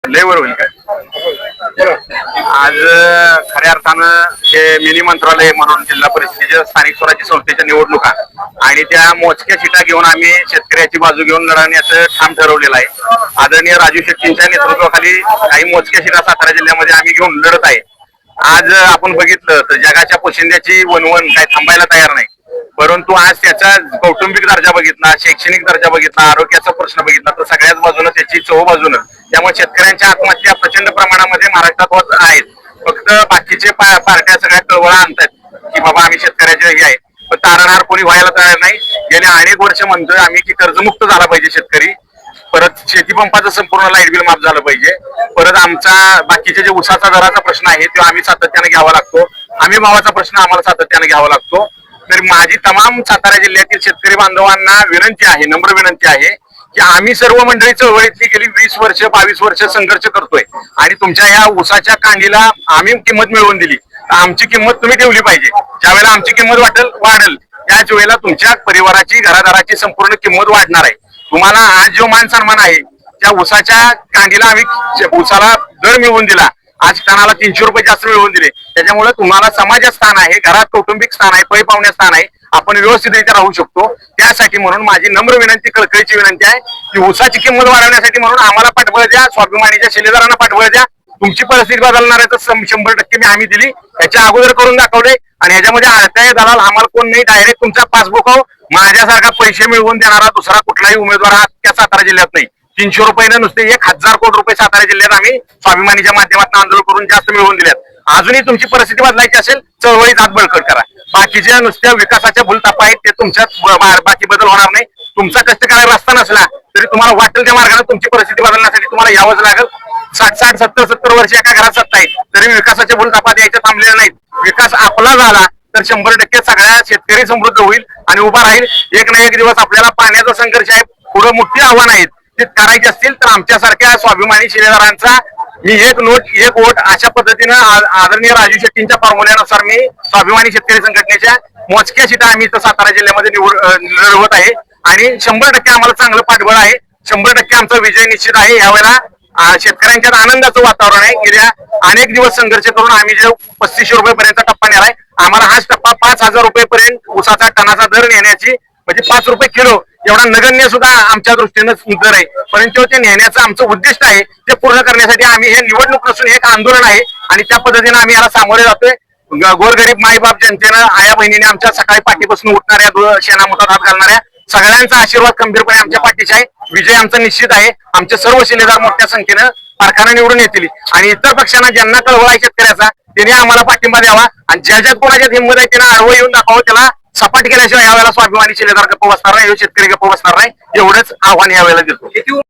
लेवर होईल काय आज खऱ्या अर्थानं हे मिनी मंत्रालय म्हणून जिल्हा परिषदेच्या स्थानिक स्वराज्य संस्थेच्या निवडणुका आणि त्या मोजक्या सीटा घेऊन आम्ही शेतकऱ्याची बाजू घेऊन लढण्याचं ठाम ठरवलेलं आहे. आदरणीय राजू शेट्टींच्या नेतृत्वाखाली काही मोजक्या सीटा सातारा जिल्ह्यामध्ये आम्ही घेऊन लढत आहे. आज आपण बघितलं तर जगाच्या पोशिंद्याची वनवन काही थांबायला तयार नाही, परंतु आज त्याचा कौटुंबिक दर्जा बघितला, शैक्षणिक दर्जा बघितला, आरोग्याचा प्रश्न बघितला तर सगळ्याच बाजूनं त्याची चहू बाजूनं त्यामुळे शेतकऱ्यांच्या आत्महत्या प्रचंड प्रमाणामध्ये महाराष्ट्रात होत आहेत. फक्त बाकीचे पार्ट्या सगळ्या कळवळा आणतात की बाबा आम्ही शेतकऱ्याचे हे आहे, पण तारणहार कोणी व्हायला तयार नाही. गेल्या अनेक वर्ष म्हणतोय आम्ही की कर्जमुक्त झाला पाहिजे शेतकरी, परत शेतीपंपाचं संपूर्ण लाईट बिल माफ झालं पाहिजे, परत आमचा बाकीचे जे उसाचा दराचा प्रश्न आहे तो आम्ही सातत्याने घ्यावा लागतो, हमी भावाचा प्रश्न आम्हाला सातत्याने घ्यावा लागतो. तर माझी तमाम सातारा जिल्ह्यातील शेतकरी बांधवांना विनंती आहे, नम्र विनंती आहे की आम्ही सर्व मंडळी चळवळीतली गेली 20 वर्ष 22 वर्ष संघर्ष करतोय आणि तुमच्या ह्या उसाच्या कांडीला आम्ही किंमत मिळवून दिली, तर आमची किंमत तुम्ही ठेवली पाहिजे. ज्यावेळेला आमची किंमत वाढेल त्याच वेळेला तुमच्या परिवाराची घरादाराची संपूर्ण किंमत वाढणार आहे. तुम्हाला आज जो मान सन्मान आहे त्या उसाच्या कांडीला आम्ही उसाला दर मिळवून दिला, आज टनाला 300 रुपये जास्त मिळवून दिले, त्याच्यामुळे तुम्हाला समाजात स्थान आहे, घरात कौटुंबिक स्थान आहे, पै पाहुण्यात स्थान आहे, आपण व्यवस्थितरित्या राहू शकतो. त्यासाठी म्हणून माझी नम्र विनंती कळकळीची विनंती आहे की उसाची किंमत वाढवण्यासाठी म्हणून आम्हाला पाठबळ द्या, स्वाभिमानीच्या शिलेदारांना पाठबळ द्या. तुमची परिस्थिती बदलणार आहे तर 100% मी हमी दिली, याच्या अगोदर करून दाखवले आणि ह्याच्यामध्ये अडथळे दलाल आम्हाला कोण नाही. डायरेक्ट तुमचा पासबुक माझ्यासारखा पैसे मिळवून देणारा दुसरा कुठलाही उमेदवार हा त्या सातारा जिल्ह्यात नाही. 300 रुपये नुसते 1000 कोटी रुपये सातारा जिल्ह्यात आम्ही स्वाभिमानीच्या माध्यमातून आंदोलन करून जास्त मिळवून दिल्यात. अजूनही तुमची परिस्थिती बदलायची असेल चळवळीत हात बळकट करा. बाकीच्या नुसत्या विकासाच्या भूलतापा आहेत ते तुमच्यात बाकी बदल होणार नाही. तुमचा कष्ट करायला रस्ता नसला तरी तुम्हाला वाटेल त्या मार्गाने तुमची परिस्थिती बदलण्यासाठी तुम्हाला यावंच लागेल. 60 70 वर्ष एका घरात सत्ता आहे तरी विकासाच्या भूलतापा द्यायच्या थांबलेल्या नाहीत. विकास आपला झाला तर 100% सगळ्या शेतकरी समृद्ध होईल आणि उभा राहील. एक ना एक दिवस आपल्याला पाण्याचा संघर्ष आहे, पुढे मोठी आव्हान आहेत ते करायचे असतील तर आमच्यासारख्या स्वाभिमानी शिलेदारांचा मी एक नोट एक वोट अशा पद्धतीनं आदरणीय राजू शेट्टींच्या फॉर्म्युल्यानुसार मी स्वाभिमानी शेतकरी संघटनेच्या मोजक्या सीटा आम्ही इथं सातारा जिल्ह्यामध्ये लढवत आहे आणि 100% आम्हाला चांगलं पाठबळ आहे. 100% आमचा विजय निश्चित आहे. यावेळेला शेतकऱ्यांच्यात आनंदाचं वातावरण आहे. गेल्या अनेक दिवस संघर्ष करून आम्ही जे 3500 रुपयेपर्यंत टप्पा नेलाय, आम्हाला हाच टप्पा 5000 रुपयेपर्यंत उसाचा टनाचा दर नेण्याची म्हणजे 5 रुपये किलो एवढा नगण्य सुद्धा आमच्या दृष्टीनं दर आहे, परंतु ते नेण्याचं आमचं उद्दिष्ट आहे. ते पूर्ण करण्यासाठी आम्ही हे निवडणूक नसून एक आंदोलन आहे आणि त्या पद्धतीने आम्ही याला सामोरे जातोय. गोरगरीब माईबाप जनतेनं आया बहिणीने आमच्या सकाळी पाठीपासून उठणाऱ्या शेणामुठात हात घालणाऱ्या सगळ्यांचा आशीर्वाद खंबीरपणे आमच्या पाठीशी आहे. विजय आमचा निश्चित आहे. आमचे सर्व शिलेदार मोठ्या संख्येनं कारखाना निवडून येतील आणि इतर पक्षांना ज्यांना कळवळा आहे शेतकऱ्याचा त्यांनी आम्हाला पाठिंबा द्यावा आणि ज्याच्यात कोणाच्यात हिंमत आहे त्यांना आडवं येऊन दाखवावं. त्याला सपाट केल्याशिवाय यावेळेला स्वाभिमानी शिलेदार गप्प बसणार नाही, शेतकरी गप्प बसणार नाही, एवढंच आव्हान यावेळेला देतो.